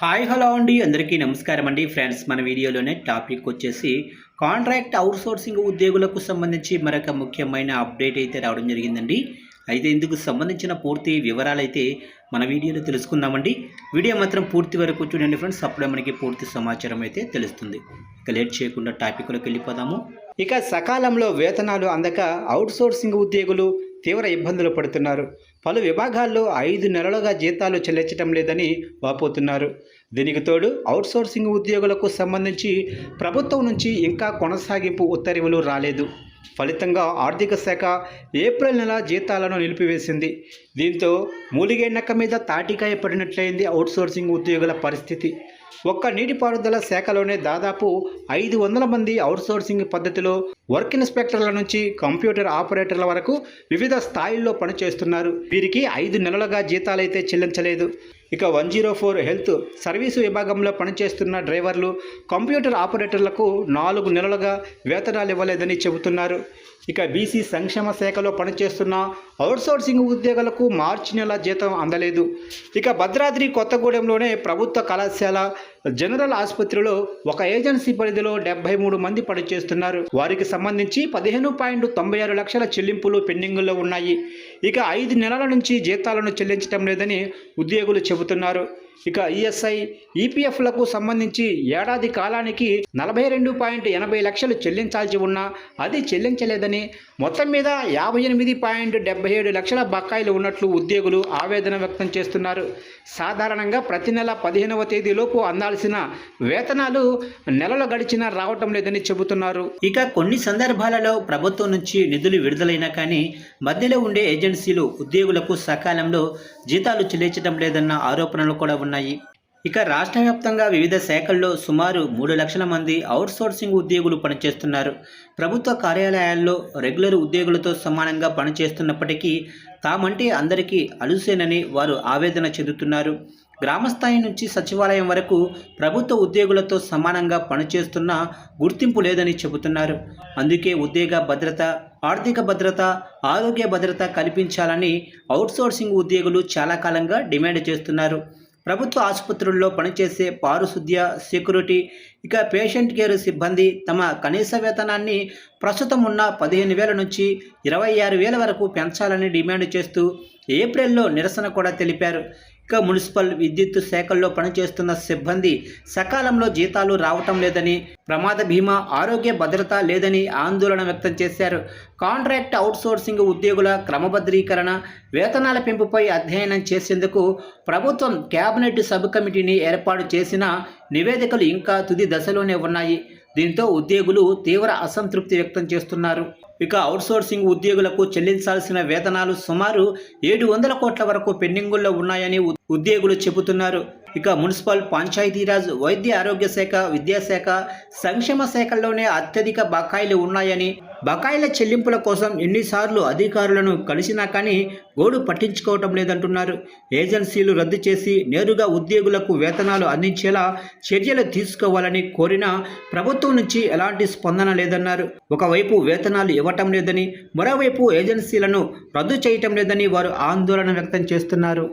Hi hello అండి, అందరికీ నమస్కారం అండి. ఫ్రెండ్స్, మన వీడియోలోనే టాపిక్ వచ్చేసి కాంట్రాక్ట్ అవుట్సోర్సింగ్ ఉద్యోగులకు సంబంధించి మరొక ముఖ్యమైన అప్డేట్ అయితే రావడం జరిగిందండి. అయితే ఇందుకు సంబంధించిన పూర్తి వివరాలు అయితే మన వీడియోలో తెలుసుకుందామండి. వీడియో మాత్రం పూర్తి వరకు చూడండి ఫ్రెండ్స్, అప్పుడే మనకి పూర్తి సమాచారం అయితే తెలుస్తుంది. ఇక లేట్ చేయకుండా టాపిక్లోకి వెళ్ళిపోదాము. ఇక సకాలంలో వేతనాలు అందక అవుట్సోర్సింగ్ ఉద్యోగులు తీవ్ర ఇబ్బందులు పడుతున్నారు. పలు విభాగాల్లో 5 నెలలుగా జీతాలు చెల్లించడం లేదని వాపోతున్నారు. దీనికి తోడు అవుట్సోర్సింగ్ ఉద్యోగులకు సంబంధించి ప్రభుత్వం నుంచి ఇంకా కొనసాగింపు ఉత్తర్వులు రాలేదు. ఫలితంగా ఆర్థిక శాఖ ఏప్రిల్ నెల జీతాలను నిలిపివేసింది. దీంతో మూలిగేనక్క మీద తాటికాయ పడినట్లయింది అవుట్సోర్సింగ్ ఉద్యోగుల పరిస్థితి. ఒక్క నీటిపారుదల శాఖలోనే దాదాపు 500 మంది అవుట్సోర్సింగ్ పద్ధతిలో వర్క్ ఇన్స్పెక్టర్ల నుంచి కంప్యూటర్ ఆపరేటర్ల వరకు వివిధ స్థాయిల్లో పనిచేస్తున్నారు. వీరికి 5 నెలలుగా జీతాలైతే చెల్లించలేదు. ఇక 104 హెల్త్ సర్వీసు విభాగంలో పనిచేస్తున్న డ్రైవర్లు, కంప్యూటర్ ఆపరేటర్లకు 4 నెలలుగా వేతనాలు ఇవ్వలేదని చెబుతున్నారు. ఇక బీసీ సంక్షేమ శాఖలో పనిచేస్తున్న అవుట్సోర్సింగ్ ఉద్యోగులకు మార్చి నెల జీతం అందలేదు. ఇక భద్రాద్రి కొత్తగూడెంలోనే ప్రభుత్వ కళాశాల జనరల్ ఆసుపత్రిలో ఒక ఏజెన్సీ పరిధిలో 73 మంది పనిచేస్తున్నారు. వారికి సంబంధించి 15.96 లక్షల చెల్లింపులు పెండింగుల్లో ఉన్నాయి. ఇక 5 నెలల నుంచి జీతాలను చెల్లించడం లేదని ఉద్యోగులు చెబుతున్నారు. ఇక ఈఎస్ఐ, ఈపీఎఫ్లకు సంబంధించి ఏడాది కాలానికి 42.80 లక్షలు చెల్లించాల్సి ఉన్నా అది చెల్లించలేదని, మొత్తం మీద 58.77 లక్షల బకాయిలు ఉన్నట్లు ఉద్యోగులు ఆవేదన వ్యక్తం చేస్తున్నారు. సాధారణంగా ప్రతి నెల 15వ తేదీలోపు అందాల్సిన వేతనాలు నెలలు గడిచినా రావటం లేదని చెబుతున్నారు. ఇక కొన్ని సందర్భాలలో ప్రభుత్వం నుంచి నిధులు విడుదలైనా కానీ మధ్యలో ఉండే ఏజెన్సీలు ఉద్యోగులకు సకాలంలో జీతాలు చెల్లించడం లేదన్న ఆరోపణలు కూడా ఉన్నాయి. ఇక రాష్ట్ర వ్యాప్తంగా వివిధ శాఖల్లో సుమారు 3 లక్షల మంది అవుట్సోర్సింగ్ ఉద్యోగులు పనిచేస్తున్నారు. ప్రభుత్వ కార్యాలయాల్లో రెగ్యులర్ ఉద్యోగులతో సమానంగా పనిచేస్తున్నప్పటికీ తామంటే అందరికీ అలుసేనని వారు ఆవేదన చెందుతున్నారు. గ్రామస్థాయి నుంచి సచివాలయం వరకు ప్రభుత్వ ఉద్యోగులతో సమానంగా పనిచేస్తున్న గుర్తింపు లేదని చెబుతున్నారు. అందుకే ఉద్యోగ భద్రత, ఆర్థిక భద్రత, ఆరోగ్య భద్రత కల్పించాలని అవుట్సోర్సింగ్ ఉద్యోగులు చాలా కాలంగా డిమాండ్ చేస్తున్నారు. ప్రభుత్వ ఆసుపత్రుల్లో పనిచేసే పారిశుద్ధ్య, సెక్యూరిటీ, ఇక పేషెంట్ కేర్ సిబ్బంది తమ కనీస వేతనాన్ని ప్రస్తుతం ఉన్న 15,000 నుంచి 26,000 వరకు పెంచాలని డిమాండ్ చేస్తూ ఏప్రిల్లో నిరసన కూడా తెలిపారు. ఇక మున్సిపల్, విద్యుత్ శాఖల్లో పనిచేస్తున్న సిబ్బంది సకాలంలో జీతాలు రావటం లేదని, ప్రమాద బీమా, ఆరోగ్య భద్రత లేదని ఆందోళన వ్యక్తం చేశారు. కాంట్రాక్ట్ అవుట్సోర్సింగ్ ఉద్యోగుల క్రమబద్ధీకరణ, వేతనాల పెంపుపై అధ్యయనం చేసేందుకు ప్రభుత్వం కేబినెట్ సబ్ కమిటీని ఏర్పాటు చేసిన నివేదికలు ఇంకా తుది దశలోనే ఉన్నాయి. దీంతో ఉద్యోగులు తీవ్ర అసంతృప్తి వ్యక్తం చేస్తున్నారు. ఇక అవుట్సోర్సింగ్ ఉద్యోగులకు చెల్లించాల్సిన వేతనాలు సుమారు 700 కోట్ల వరకు పెండింగుల్లో ఉన్నాయని ఉద్యోగులు చెబుతున్నారు. ఇక మున్సిపల్, పంచాయతీరాజ్, వైద్య ఆరోగ్య శాఖ, విద్యాశాఖ, సంక్షేమ శాఖల్లోనే అత్యధిక బకాయిలు ఉన్నాయని, బకాయిల చెల్లింపుల కోసం ఎన్నిసార్లు అధికారులను కలిసినా కానీ గోడు పట్టించుకోవటం లేదంటున్నారు. ఏజెన్సీలు రద్దు చేసి నేరుగా ఉద్యోగులకు వేతనాలు అందించేలా చర్యలు తీసుకోవాలని కోరినా ప్రభుత్వం నుంచి ఎలాంటి స్పందన లేదన్నారు. ఒకవైపు వేతనాలు ఇవ్వటం లేదని, మరోవైపు ఏజెన్సీలను రద్దు చేయటం లేదని వారు ఆందోళన వ్యక్తం చేస్తున్నారు.